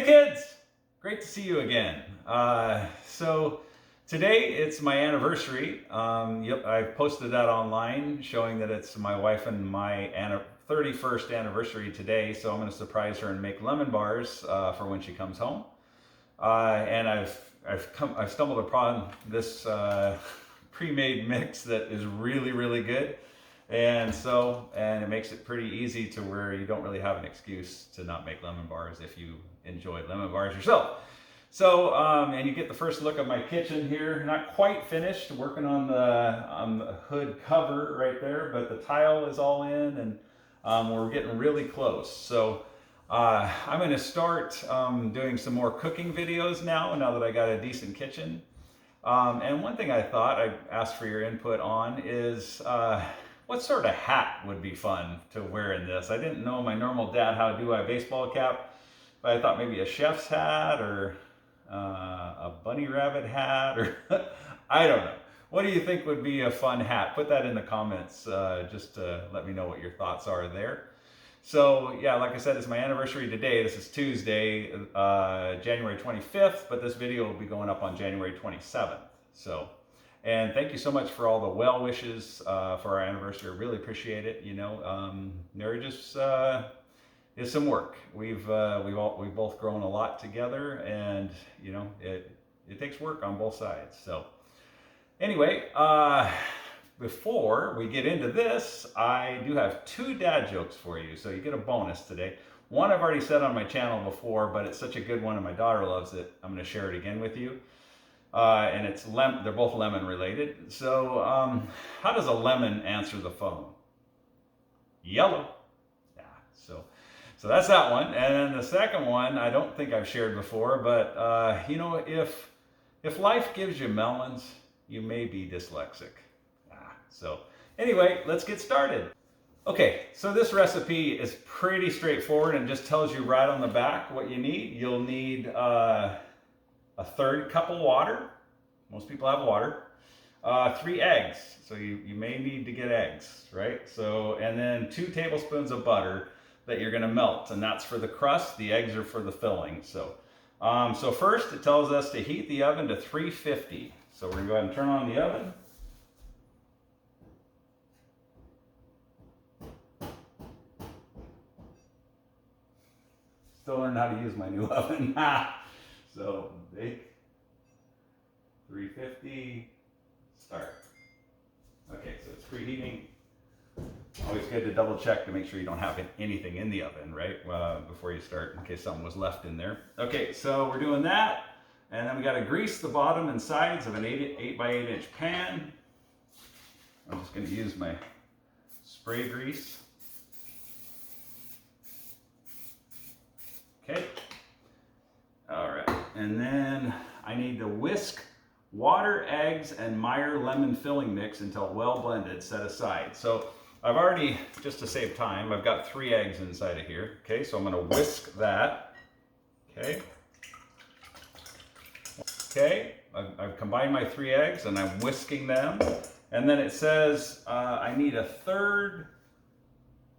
kids, great to see you again. So today it's my anniversary. I posted that online showing that it's my wife and my 31st anniversary today. So I'm going to surprise her and make lemon bars for when she comes home. And I've stumbled upon this pre-made mix that is really good. And it makes it pretty easy to where you don't really have an excuse to not make lemon bars if you enjoy lemon bars yourself. So, and you get the first look of my kitchen here. Not quite finished, working on the hood cover right there, but the tile is all in, and we're getting really close. So I'm going to start doing some more cooking videos now that I got a decent kitchen. And one thing I thought I'd ask for your input on is what sort of hat would be fun to wear in this? I didn't know my normal dad how to do a baseball cap, but I thought maybe a chef's hat or a bunny rabbit hat, or I don't know. What do you think would be a fun hat? Put that in the comments just to let me know what your thoughts are there. So yeah, like I said, it's my anniversary today. This is Tuesday, January 25th, but this video will be going up on January 27th. So. And thank you so much for all the well wishes for our anniversary. I really appreciate it. You know, marriage is some work. We've both grown a lot together, and you know, it takes work on both sides. So anyway, before we get into this, I do have 2 dad jokes for you. So you get a bonus today. One I've already said on my channel before, but it's such a good one and my daughter loves it. I'm going to share it again with you. And they're both lemon related. So how does a lemon answer the phone? Yellow. Yeah, so that's that one. And then the second one I don't think I've shared before, but you know, if life gives you melons, you may be dyslexic. So anyway, let's get started. Okay, so this recipe is pretty straightforward and just tells you right on the back what you need. You'll need a 1/3 cup of water. Most people have water. 3 eggs. So you may need to get eggs, right? So, and then 2 tablespoons of butter that you're gonna melt, and that's for the crust. The eggs are for the filling. So, so first it tells us to heat the oven to 350. So we're gonna go ahead and turn on the oven. Still learning how to use my new oven. So bake 350, start. Okay, so it's preheating. Always good to double check to make sure you don't have anything in the oven, right? Before you start, in case something was left in there. Okay, so we're doing that. And then we gotta grease the bottom and sides of an 8 by 8 inch pan. I'm just gonna use my spray grease. Okay. All right, and then I need to whisk water, eggs, and Meyer lemon filling mix until well blended, set aside. So I've already, just to save time, I've got 3 eggs inside of here. Okay, so I'm gonna whisk that. Okay. Okay, I've combined my 3 eggs and I'm whisking them. And then it says I need a 1/3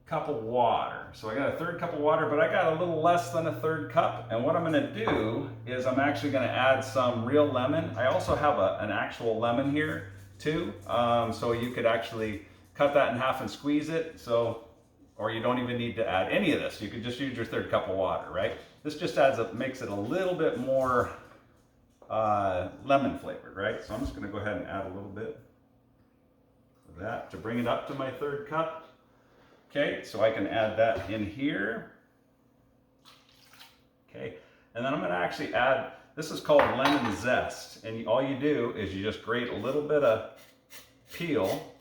cup of water. So I got a 1/3 cup of water, but I got a little less than a 1/3 cup. And what I'm gonna do is I'm actually gonna add some real lemon. I also have an actual lemon here too. So you could actually cut that in half and squeeze it. So, or you don't even need to add any of this. You could just use your 1/3 cup of water, right? This just makes it a little bit more lemon flavored, right? So I'm just gonna go ahead and add a little bit of that to bring it up to my 1/3 cup. Okay, so I can add that in here. Okay, and then I'm going to actually add, this is called lemon zest, and all you do is you just grate a little bit of peel.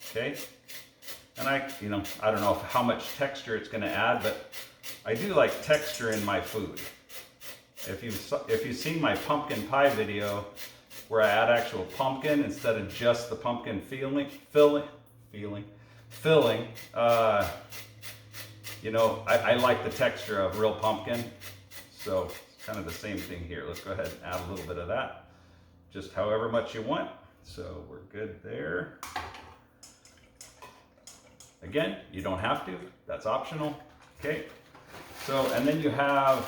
Okay, and I don't know how much texture it's going to add, but I do like texture in my food. If you've seen my pumpkin pie video where I add actual pumpkin instead of just the pumpkin filling, you know, I like the texture of real pumpkin, so it's kind of the same thing here. Let's go ahead and add a little bit of that, just however much you want. So we're good there. Again, you don't have to, that's optional. Okay, so, and then you have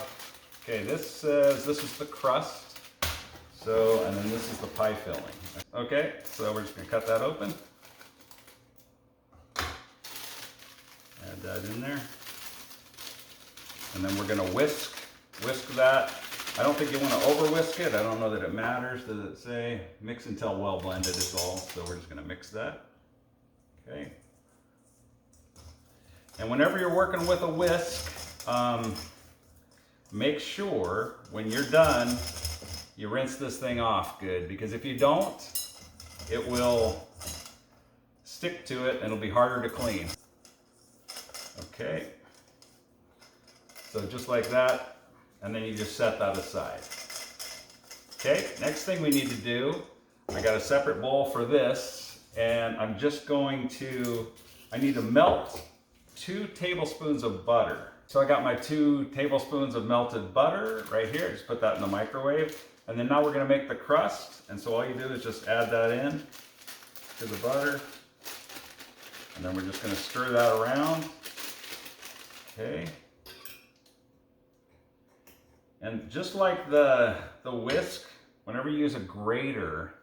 Okay, this says this is the crust. So, and then this is the pie filling. Okay, so we're just gonna cut that open. Add that in there. And then we're gonna whisk that. I don't think you wanna over whisk it. I don't know that it matters. Does it say? Mix until well blended is all. So we're just gonna mix that. Okay. And whenever you're working with a whisk, make sure when you're done, you rinse this thing off good, because if you don't, it will stick to it and it'll be harder to clean. Okay. So just like that, and then you just set that aside. Okay, next thing we need to do, I got a separate bowl for this, and I'm just going to, I need to melt 2 tablespoons of butter. So I got my 2 tablespoons of melted butter right here. Just put that in the microwave. And then now we're gonna make the crust. And so all you do is just add that in to the butter. And then we're just gonna stir that around. Okay. And just like the whisk, whenever you use a grater,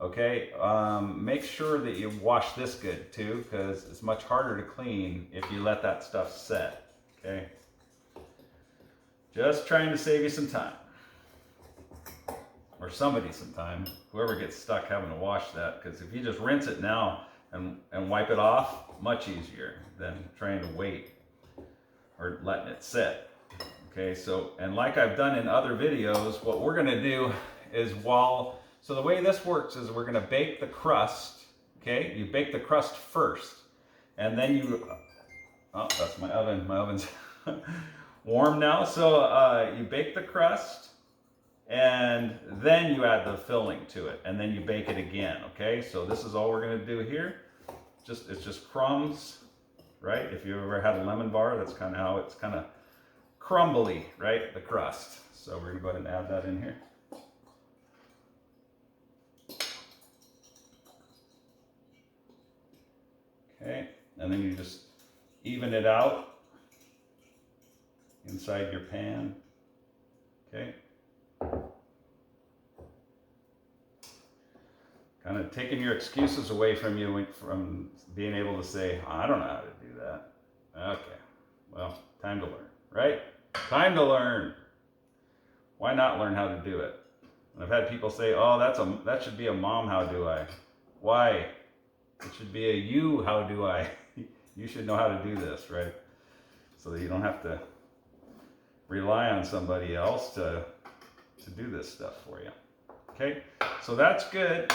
okay, make sure that you wash this good too, because it's much harder to clean if you let that stuff set, okay? Just trying to save you some time. Or somebody some time, whoever gets stuck having to wash that, because if you just rinse it now and wipe it off, much easier than trying to wait or letting it sit. Okay, so, and like I've done in other videos, what we're gonna do is so the way this works is we're gonna bake the crust, okay? You bake the crust first, and then oh, that's my oven. My oven's warm now. So you bake the crust, and then you add the filling to it, and then you bake it again, okay? So this is all we're gonna do here. It's just crumbs, right? If you ever had a lemon bar, that's kind of how it's kind of crumbly, right? The crust. So we're gonna go ahead and add that in here. Okay, and then you just even it out inside your pan. Okay. Kind of taking your excuses away from you from being able to say, I don't know how to do that. Okay, well, time to learn, right? Time to learn. Why not learn how to do it? And I've had people say, oh, that should be a mom, how do I? Why? It should be a you, how do I? You should know how to do this, right? So that you don't have to rely on somebody else to do this stuff for you. Okay, so that's good.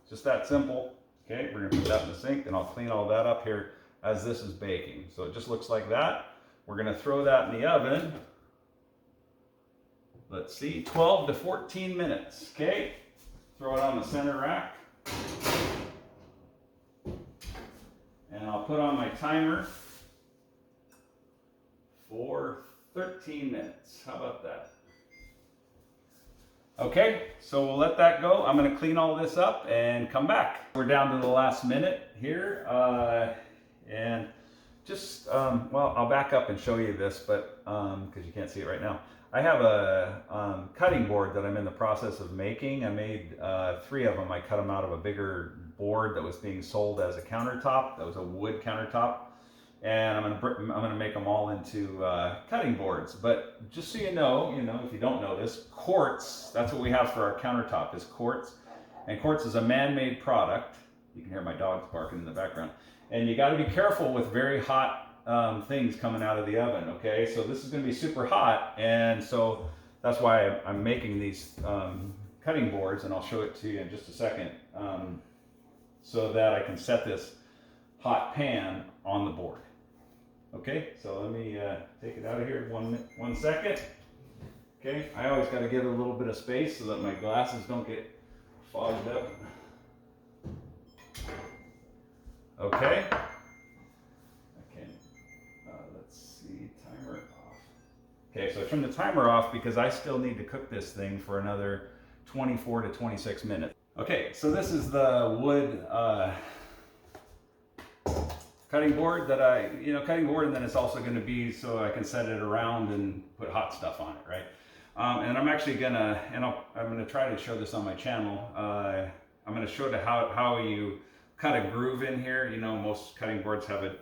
Just that simple. Okay, we're gonna put that in the sink, and I'll clean all that up here as this is baking. So it just looks like that. We're gonna throw that in the oven. Let's see, 12 to 14 minutes. Okay, throw it on the center rack. And I'll put on my timer for 13 minutes. How about that? Okay, so we'll let that go. I'm gonna clean all this up and come back. We're down to the last minute here. And just, well, I'll back up and show you this, but because you can't see it right now. I have a cutting board that I'm in the process of making. I made 3 of them. I cut them out of a bigger board that was being sold as a countertop. That was a wood countertop. And I'm gonna make them all into cutting boards. But just so you know, if you don't know this, quartz, that's what we have for our countertop, is quartz. And quartz is a man-made product. You can hear my dogs barking in the background. And you gotta be careful with very hot things coming out of the oven, okay? So this is gonna be super hot, and so that's why I'm making these cutting boards, and I'll show it to you in just a second, so that I can set this hot pan on the board. Okay, so let me take it out of here one second. Okay, I always got to give it a little bit of space so that my glasses don't get fogged up. Okay. Let's see, timer off. Okay, so I turned the timer off because I still need to cook this thing for another 24 to 26 minutes. Okay, so this is the wood cutting board that cutting board, and then it's also going to be so I can set it around and put hot stuff on it, right? And I'm actually gonna, I'm gonna try to show this on my channel. I'm gonna show how you cut a groove in here. You know, most cutting boards have a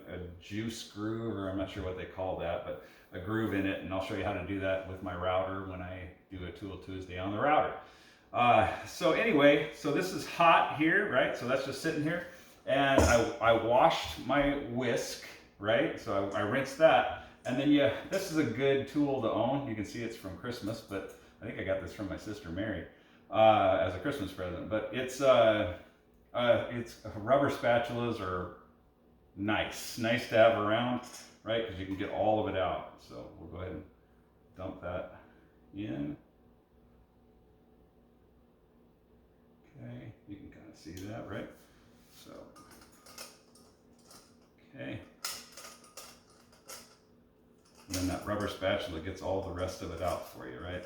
juice groove, or I'm not sure what they call that, but a groove in it, and I'll show you how to do that with my router when I do a Tool Tuesday on the router. So anyway, so this is hot here, right? So that's just sitting here, and I washed my whisk, right? So I rinsed that, and then this is a good tool to own. You can see it's from Christmas, but I think I got this from my sister Mary as a Christmas present. But it's rubber spatulas are nice to have around, right? Because you can get all of it out. So we'll go ahead and dump that in. Okay, you can kind of see that, right? So, okay. And then that rubber spatula gets all the rest of it out for you, right?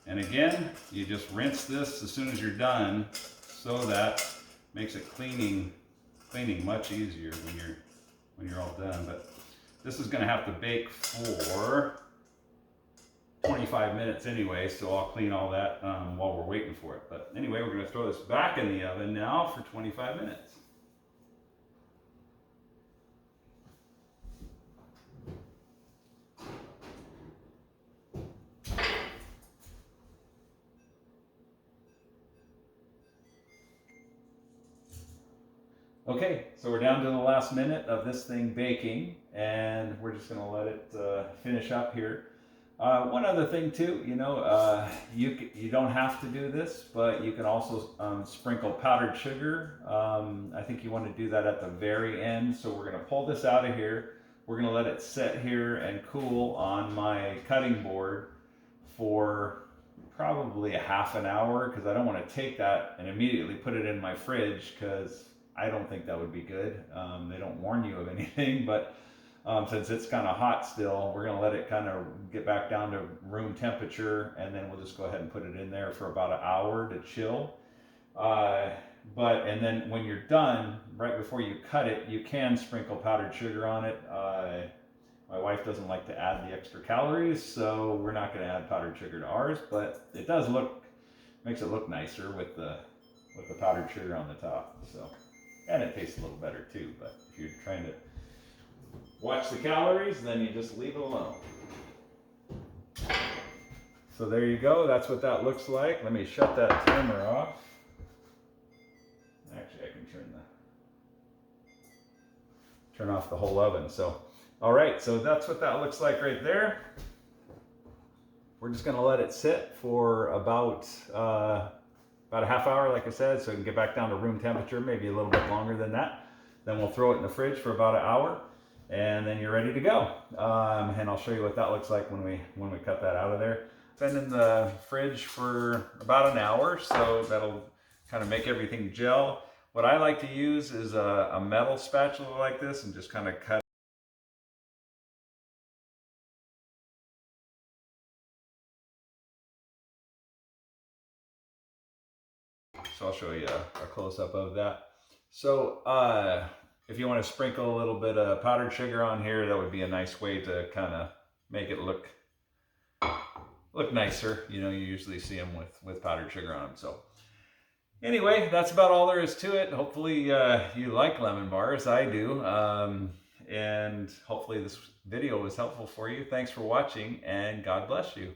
And again, you just rinse this as soon as you're done, so that makes it cleaning much easier when you're all done. But this is going to have to bake for 25 minutes anyway, so I'll clean all that while we're waiting for it. But anyway, we're going to throw this back in the oven now for 25 minutes. Okay, so we're down to the last minute of this thing baking, and we're just going to let it finish up here. One other thing too, you don't have to do this, but you can also sprinkle powdered sugar. I think you want to do that at the very end. So we're going to pull this out of here. We're going to let it sit here and cool on my cutting board for probably a half an hour, because I don't want to take that and immediately put it in my fridge, because I don't think that would be good. They don't warn you of anything, but since it's kind of hot still, we're going to let it kind of get back down to room temperature, and then we'll just go ahead and put it in there for about an hour to chill. And then when you're done, right before you cut it, you can sprinkle powdered sugar on it. My wife doesn't like to add the extra calories, so we're not going to add powdered sugar to ours, but it does makes it look nicer with the powdered sugar on the top. So, and it tastes a little better too, but if you're trying to watch the calories, then you just leave it alone. So there you go, that's what that looks like. Let me shut that timer off. Actually, I can turn off the whole oven. So, all right, so that's what that looks like right there. We're just gonna let it sit for about a half hour, like I said, so it can get back down to room temperature, maybe a little bit longer than that. Then we'll throw it in the fridge for about an hour, and then you're ready to go. And I'll show you what that looks like when we cut that out of there. It's been in the fridge for about an hour, so that'll kind of make everything gel. What I like to use is a metal spatula like this, and just kind of cut. So I'll show you a close-up of that. So if you want to sprinkle a little bit of powdered sugar on here, that would be a nice way to kind of make it look nicer. You usually see them with powdered sugar on them. So anyway, that's about all there is to it. Hopefully you like lemon bars. I do. And hopefully this video was helpful for you. Thanks for watching, and God bless you.